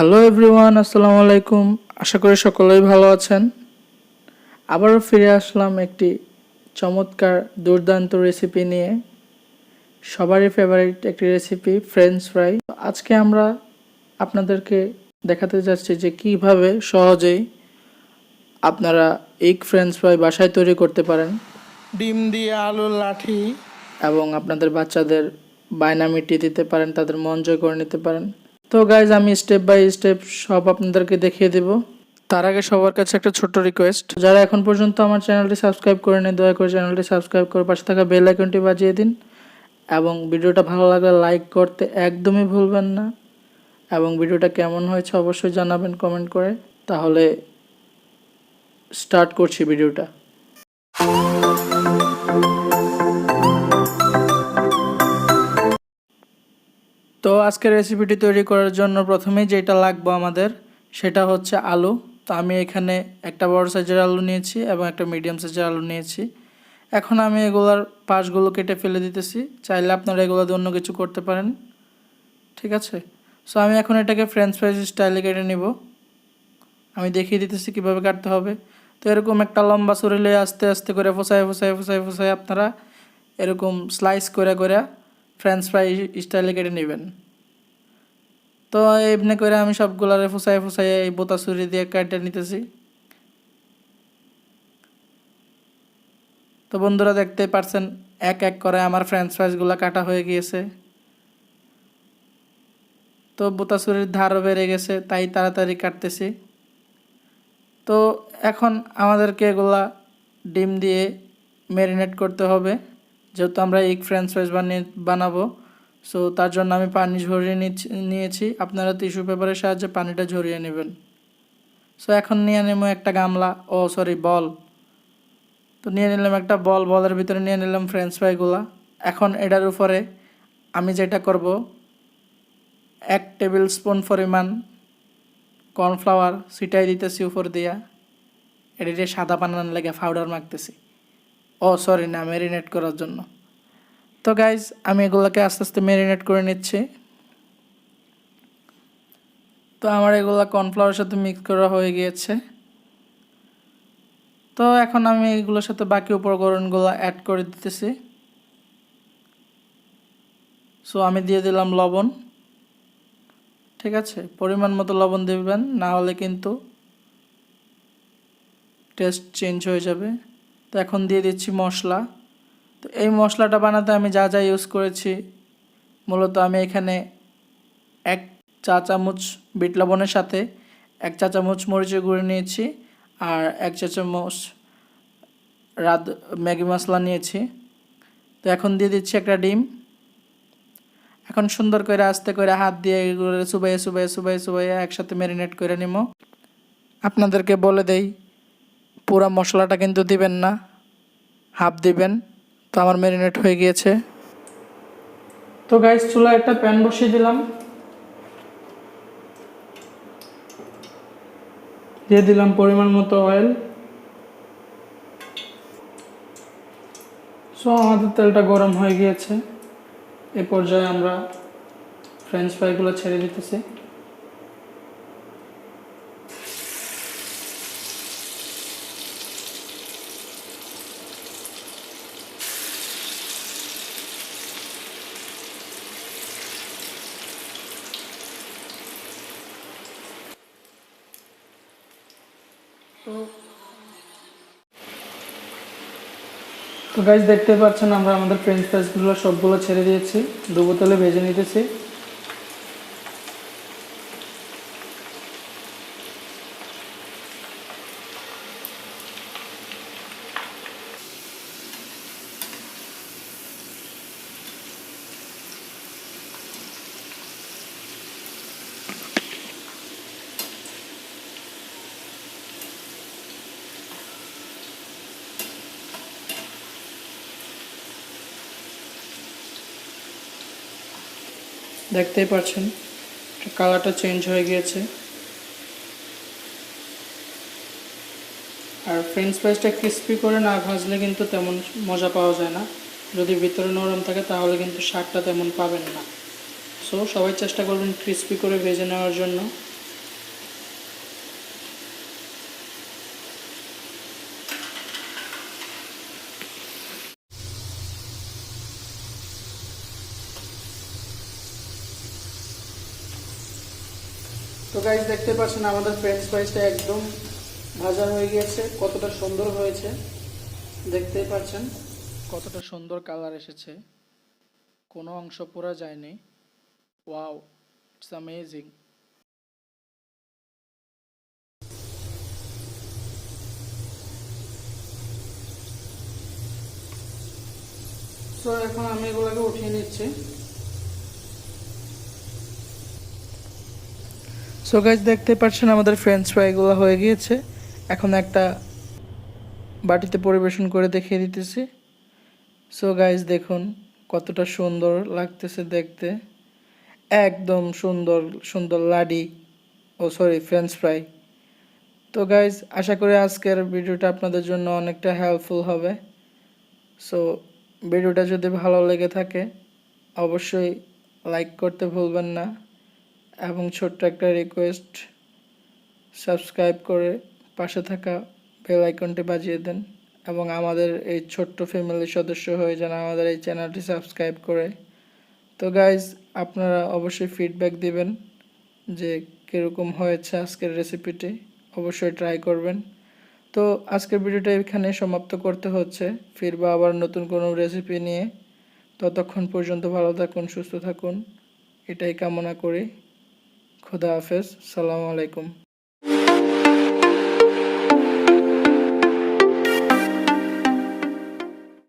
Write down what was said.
Hello everyone, আসসালামু আলাইকুম। আশা করি সকলেই ভালো আছেন। আবারও ফিরে আসলাম একটি চমৎকার দুর্দান্ত রেসিপি নিয়ে। সবারই ফেভারিট একটি রেসিপি, ফ্রেঞ্চ ফ্রাই। আজকে আমরা আপনাদেরকে দেখাতে যাচ্ছি যে কিভাবে সহজেই আপনারা এগ ফ্রেঞ্চ ফ্রাই বাসায় তৈরি করতে পারেন, ডিম দিয়ে আলুর লাঠি। এবং আপনাদের বাচ্চাদের বায়না মিটিয়ে দিতে পারেন, তাদের মন জয় করে নিতে পারেন। তো গাইজ, আমি স্টেপ বাই স্টেপ সব আপনাদেরকে দেখিয়ে দেব। তার আগে সবার কাছে একটা ছোট্ট রিকোয়েস্ট, যারা এখন পর্যন্ত আমার চ্যানেলটি সাবস্ক্রাইব করেনি, দয়া করে চ্যানেলটি সাবস্ক্রাইব করে পাশে থাকা বেল আইকনটি বাজিয়ে দিন, এবং ভিডিওটা ভালো লাগলে লাইক করতে একদমই ভুলবেন না, এবং ভিডিওটা কেমন হয়েছে অবশ্যই জানাবেন কমেন্ট করে। তাহলে স্টার্ট করছি ভিডিওটা। তো আজকের রেসিপিটি তৈরি করার জন্য প্রথমেই যেটা লাগবে আমাদের, সেটা হচ্ছে আলু। তো আমি এখানে একটা বড় সাইজের আলু নিয়েছি এবং একটা মিডিয়াম সাইজের আলু নিয়েছি। এখন আমি এগুলার পাশগুলো কেটে ফেলে দিতেছি। চাইলে আপনারা এগুলো দিয়ে অন্য কিছু করতে পারেন, ঠিক আছে। সো আমি এখন এটাকে ফ্রেঞ্চ ফ্রাইজ স্টাইলে কেটে নিব। আমি দেখিয়ে দিতেছি কীভাবে কাটতে হবে। তো এরকম একটা লম্বা ছুরি নিয়ে আস্তে আস্তে করে ফোসায় আপনারা এরকম স্লাইস করে ফ্রেঞ্চ ফ্রাই স্টাইলে কেটে নেবেন। তো এমনি করে আমি সবগুলারে ফুসাই এই বোতা ছুরি দিয়ে কেটে নিতেছি। তো বন্ধুরা, দেখতে পারছেন এক এক করে আমার ফ্রেঞ্চ ফ্রাইজগুলো কাটা হয়ে গিয়েছে। তো বোতা ছুরির ধারও বেড়ে গেছে, তাই তাড়াতাড়ি কাটতেছি। তো এখন আমাদেরকে এগুলা ডিম দিয়ে ম্যারিনেট করতে হবে, যেহেতু আমরা এগ ফ্রেঞ্চ ফ্রাইজ বানাবো। সো তার জন্য আমি পানি ঝরিয়ে নিয়েছি। আপনারা টিস্যু পেপারের সাহায্যে পানিটা ঝরিয়ে নেবেন। সো এখন নিয়ে নেব একটা গামলা, বল। তো নিয়ে নিলাম একটা বলের ভিতরে নিয়ে নিলাম ফ্রেঞ্চ ফ্রাইগুলা। এখন এটার উপরে আমি যেটা করব, 1 টেবিল স্পুন পরিমাণ কর্নফ্লাওয়ার ছিটাই দিতেছি উপর দিয়া। এটা দিয়ে সাদা বানানোর লেগে পাউডার মাখতেছি, ম্যারিনেট করার জন্য। তো গাইজ, আমি এগুলোকে আস্তে আস্তে ম্যারিনেট করে নিচ্ছি। তো আমার এগুলো কর্নফ্লাওয়ারের সাথে মিক্স করা হয়ে গিয়েছে। তো এখন আমি এগুলোর সাথে বাকি উপকরণগুলো অ্যাড করে দিতেছি। সো আমি দিয়ে দিলাম লবণ, ঠিক আছে। পরিমাণ মতো লবণ দেবেন, না হলে কিন্তু টেস্ট চেঞ্জ হয়ে যাবে। তো এখন দিয়ে দিচ্ছি মশলা। তো এই মশলাটা বানাতে আমি যা যা ইউজ করেছি, মূলত আমি এখানে 1 চা চামচ বিট লবণের সাথে 1 চা চামচ মরিচের গুঁড়ো নিয়েছি, আর 1 চা চামচ ম্যাগি মশলা নিয়েছি। তো এখন দিয়ে দিচ্ছি একটা ডিম। এখন সুন্দর করে আস্তে করে হাত দিয়ে এগুলো চুবাইয়ে একসাথে ম্যারিনেট করে নিব। আপনাদেরকে বলে দেই, পুরো মশলাটা কিন্তু দিবেন না, হাফ দিবেন। তো আমার ম্যারিনেট হয়ে গিয়েছে। তো গাইস, চুলায় একটা প্যান বসিয়ে দিলাম, দিয়ে দিলাম পরিমাণ মতো অয়েল। সো আমাদের তেলটা গরম হয়ে গিয়েছে। এ পর্যায়ে আমরা ফ্রেঞ্চ ফ্রাইগুলো ছেড়ে দিতেছি। তো গাইজ, দেখতে পাচ্ছেন আমরা আমাদের ফ্রেঞ্চ ফ্রাইসগুলো সবগুলো ছেড়ে দিয়েছি, ডুবো তেলে ভেজে নিতেছি। দেখতেই পাচ্ছেন কালারটা চেঞ্জ হয়ে গিয়েছে। আর ফ্রেঞ্চ ফ্রাইসটা ক্রিস্পি করে না ভাজলে কিন্তু তেমন মজা পাওয়া যায় না। যদি ভিতরে নরম থাকে তাহলে কিন্তু স্বাদটা তেমন পাবেন না। সো সবাই চেষ্টা করবেন ক্রিস্পি করে ভেজে নেওয়ার জন্য। তো গাইস দেখতে পাচ্ছেন আমাদের ফ্রেঞ্চ ফ্রাইসটা একদম ভাজা হয়ে গিয়েছে, কতটা সুন্দর হয়েছে দেখতেই পাচ্ছেন, কতটা সুন্দর কালার এসেছে, কোনো অংশ পোড়া যায়নি। Wow, it's amazing. সো এখন আমি এগুলোকে উঠিয়ে নিচ্ছি। সো গাইস দেখতে পাচ্ছেন আমাদের ফ্রেঞ্চ ফ্রাইগুলো হয়ে গিয়েছে। এখন একটা বাটিতে পরিবেশন করে দেখিয়ে দিতেছি। সো গাইস দেখুন কতটা সুন্দর লাগতেছে দেখতে, একদম সুন্দর সুন্দর লাডি, ও সরি ফ্রেঞ্চ ফ্রাই। তো গাইস আশা করি আজকের ভিডিওটা আপনাদের জন্য অনেকটা হেল্পফুল হবে। সো ভিডিওটা যদি ভালো লেগে থাকে অবশ্যই লাইক করতে ভুলবেন না, এবং ছোট্ট একটা রিকোয়েস্ট, সাবস্ক্রাইব করে পাশে থাকা বেল আইকনটি বাজিয়ে দেন এবং আমাদের এই ছোট্ট ফ্যামিলির সদস্য হয়ে যান আমাদের এই চ্যানেলটি সাবস্ক্রাইব করে। তো গাইজ আপনারা অবশ্যই ফিডব্যাক দিবেন যে কীরকম হয়েছে আজকের রেসিপিটি, অবশ্যই ট্রাই করবেন। তো আজকের ভিডিওটা এখানে সমাপ্ত করতে হচ্ছে, ফিরবো আবার নতুন কোনো রেসিপি নিয়ে। ততক্ষণ পর্যন্ত ভালো থাকুন, সুস্থ থাকুন, এটাই কামনা করি। খুদা হাফেজ, সালামু আলাইকুম।